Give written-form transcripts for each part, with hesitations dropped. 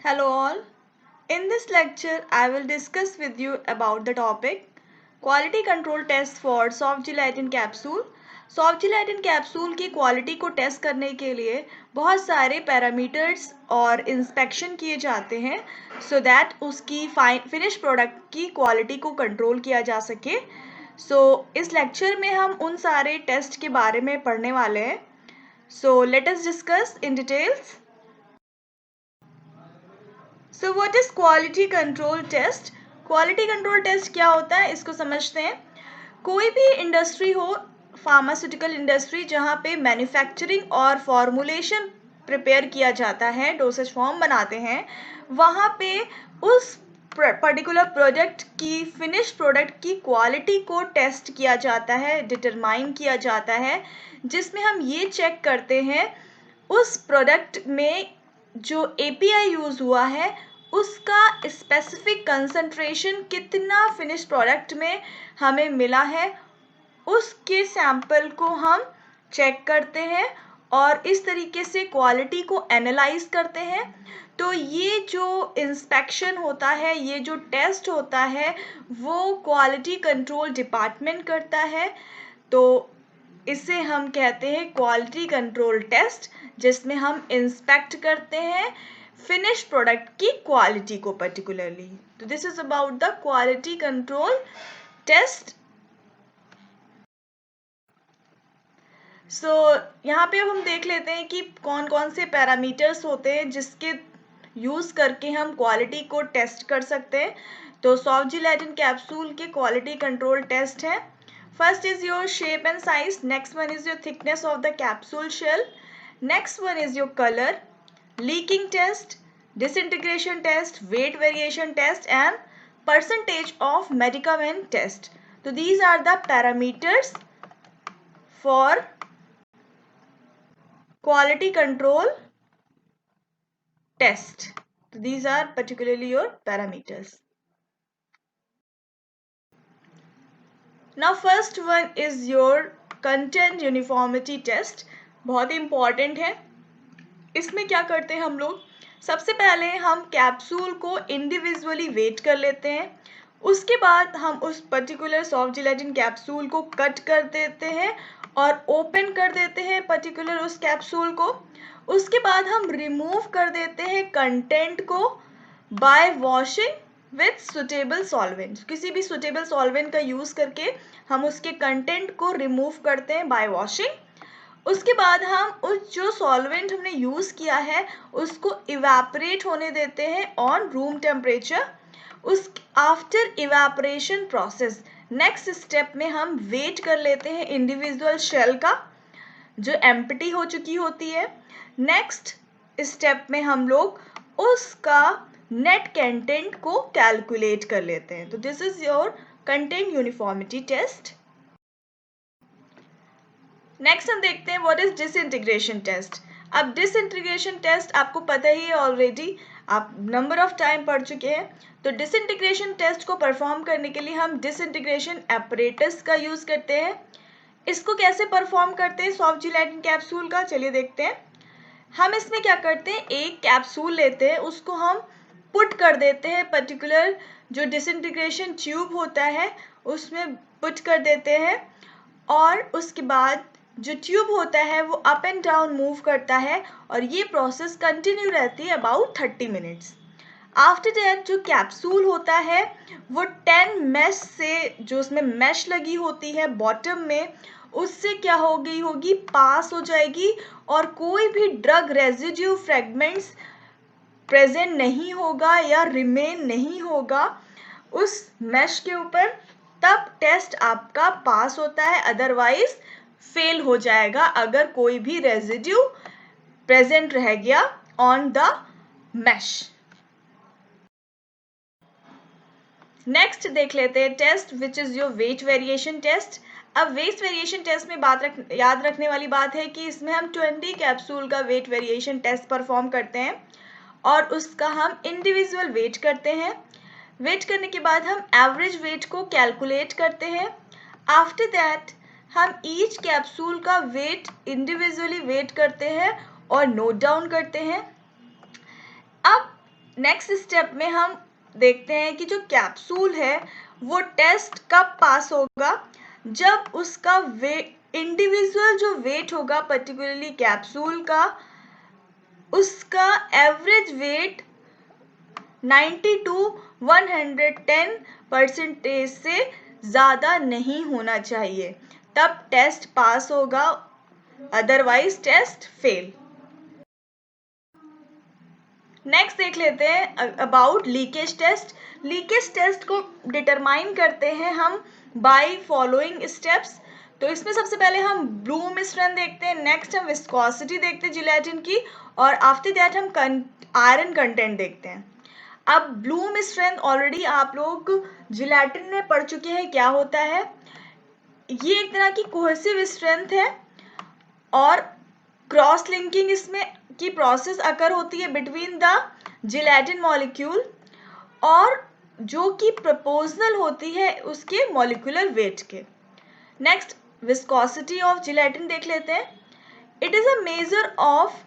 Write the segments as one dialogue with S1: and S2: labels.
S1: Hello all. In this lecture, I will discuss with you about the topic Quality Control Test for Soft Gelatin Capsule. Soft gelatin capsule की quality को test करने के लिए बहुत सारे parameters और inspection किए जाते हैं सो दैट उसकी फिनिश प्रोडक्ट की क्वालिटी को कंट्रोल किया जा सके। इस लेक्चर में हम उन सारे टेस्ट के बारे में पढ़ने वाले हैं। Let us discuss in details. So what is quality control test? Quality control test क्या होता है इसको समझते हैं। कोई भी इंडस्ट्री हो, फार्मास्यूटिकल इंडस्ट्री, जहाँ पे मैन्युफैक्चरिंग और फॉर्मुलेशन प्रिपेयर किया जाता है, डोसेज फॉर्म बनाते हैं, वहाँ पे उस पर्टिकुलर प्रोडक्ट की फिनिश प्रोडक्ट की क्वालिटी को टेस्ट किया जाता है, डिटरमाइन किया जाता है, जिसमें हम ये चेक करते हैं उस प्रोडक्ट में जो एपीआई यूज़ हुआ है उसका स्पेसिफिक कंसंट्रेशन कितना फिनिश प्रोडक्ट में हमें मिला है, उसके सैंपल को हम चेक करते हैं और इस तरीके से क्वालिटी को एनालाइज करते हैं। तो ये जो इंस्पेक्शन होता है, ये जो टेस्ट होता है, वो क्वालिटी कंट्रोल डिपार्टमेंट करता है। तो इसे हम कहते हैं क्वालिटी कंट्रोल टेस्ट, जिसमें हम इंस्पेक्ट करते हैं फिनिश प्रोडक्ट की क्वालिटी को पर्टिकुलरली। तो this is about the quality control test. यहाँ पे अब हम देख लेते हैं कि कौन कौन से पैरामीटर्स होते हैं जिसके यूज़ करके हम क्वालिटी को टेस्ट कर सकते हैं। तो सॉफ्ट जिलेटिन कैप्सूल के क्वालिटी कंट्रोल टेस्ट हैं। First is your shape and size, next one is your thickness of the capsule shell, next one is your colour, leaking test, disintegration test, weight variation test and percentage of medicament test. So these are the parameters for quality control test. So these are particularly your parameters. Now first one is your content uniformity test. बहुत important है। इसमें क्या करते हैं हम लोग, सबसे पहले हम कैप्सूल को इंडिविजुअली वेट कर लेते हैं, उसके बाद हम उस पर्टिकुलर सॉफ्ट जिलेटिन कैप्सूल को कट कर देते हैं और ओपन कर देते हैं पर्टिकुलर उस कैप्सूल को। उसके बाद हम रिमूव कर देते हैं कंटेंट को bye washing with suitable solvent. किसी भी सुटेबल सॉल्वेंट का यूज़ करके हम उसके कंटेंट को रिमूव करते हैं बाय वॉशिंग। उसके बाद हम उस जो सॉल्वेंट हमने यूज़ किया है उसको इवेपोरेट होने देते हैं ऑन रूम टेम्परेचर। उस after evaporation process next step में हम वेट कर लेते हैं इंडिविजुअल शेल का जो एम्प्टी हो चुकी होती है। नेक्स्ट स्टेप में हम लोग उसका नेट कंटेंट को कैलकुलेट कर लेते हैं। तो this is your content uniformity test. Next हम देखते हैं व्हाट इज डिसइंटीग्रेशन टेस्ट। अब डिसइंटीग्रेशन टेस्ट आपको पता ही है ऑलरेडी, आप नंबर ऑफ टाइम पढ़ चुके हैं। तो डिसइंटीग्रेशन टेस्ट को परफॉर्म करने के लिए हम डिसइंटीग्रेशन एपरेटस का यूज़ करते हैं। इसको कैसे परफॉर्म करते हैं सॉफ्ट जिलेटिन कैप्सूल का, चलिए देखते हैं। हम इसमें क्या करते हैं, एक कैप्सूल लेते हैं, उसको हम पुट कर देते हैं पर्टिकुलर जो डिसइंटीग्रेशन ट्यूब होता है उसमें पुट कर देते हैं और उसके बाद जो ट्यूब होता है वो अप एंड डाउन मूव करता है और ये प्रोसेस कंटिन्यू रहती है अबाउट 30 मिनट्स। आफ्टर दैट जो कैप्सूल होता है वो 10 मैश से, जो उसमें मैश लगी होती है बॉटम में, उससे क्या हो गई होगी, पास हो जाएगी और कोई भी ड्रग रेजिड्यू फ्रेगमेंट्स प्रेजेंट नहीं होगा या रिमेन नहीं होगा उस मैश के ऊपर। तब टेस्ट आपका पास होता है, अदरवाइज फेल हो जाएगा अगर कोई भी रेजिड्यू प्रेजेंट रह गया ऑन द मैश। नेक्स्ट देख लेते हैं test which is your weight variation test. अब वेट वेरिएशन टेस्ट में याद रखने वाली बात है कि इसमें हम 20 कैप्सूल का वेट वेरिएशन टेस्ट परफॉर्म करते हैं और उसका हम इंडिविजुअल वेट करते हैं। वेट करने के बाद हम एवरेज वेट को कैलकुलेट करते हैं। आफ्टर दैट हम ईच कैप्सूल का वेट इंडिविजुअली वेट करते हैं और नोट डाउन करते हैं। अब नेक्स्ट स्टेप में हम देखते हैं कि जो कैप्सूल है वो टेस्ट कब पास होगा, जब उसका इंडिविजुअल जो वेट होगा पर्टिकुलरली कैप्सूल का, उसका एवरेज वेट 90 टू 110% से ज़्यादा नहीं होना चाहिए, तब टेस्ट पास होगा, अदरवाइज टेस्ट फेल। नेक्स्ट देख लेते हैं about leakage test. Leakage test को डिटरमाइन करते हैं हम बाय फॉलोइंग स्टेप्स। तो इसमें सबसे पहले हम ब्लूम स्ट्रेंथ देखते हैं, नेक्स्ट हम विस्कोसिटी देखते हैं जिलेटिन की, और आफ्टर दैट हम आयरन कंटेंट देखते हैं। अब ब्लूम स्ट्रेंथ ऑलरेडी आप लोग जिलेटिन में पढ़ चुके हैं क्या होता है। ये एक तरह की कोहेसिव स्ट्रेंथ है और क्रॉस लिंकिंग इसमें की प्रोसेस अकर होती है बिटवीन द जिलेटिन मॉलिक्यूल, और जो कि प्रोपोर्शनल होती है उसके मॉलिक्यूलर वेट के। नेक्स्ट विस्कोसिटी ऑफ जिलेटिन देख लेते हैं। It is a measure of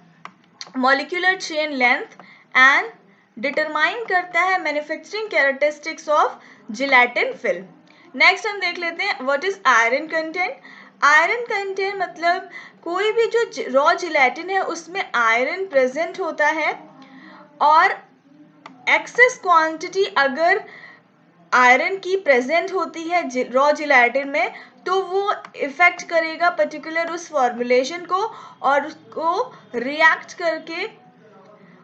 S1: molecular chain length and determine करता है manufacturing characteristics of gelatin film. Next हम देख लेते हैं what is iron content. Iron content मतलब कोई भी जो रॉ जिलेटिन है उसमें आयरन प्रेजेंट होता है, और एक्सेस क्वांटिटी अगर आयरन की प्रेजेंट होती है रॉ जिलेटिन में, तो वो इफेक्ट करेगा पर्टिकुलर उस फॉर्मुलेशन को, और उसको रिएक्ट करके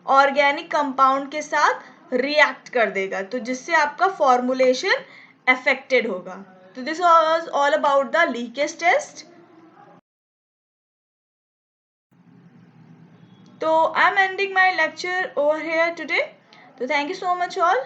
S1: ऑर्गेनिक कंपाउंड के साथ रिएक्ट कर देगा, तो जिससे आपका फॉर्मुलेशन अफेक्टेड होगा। तो this was all about the leakage test. तो I am ending my lecture over here today. तो thank you so much all.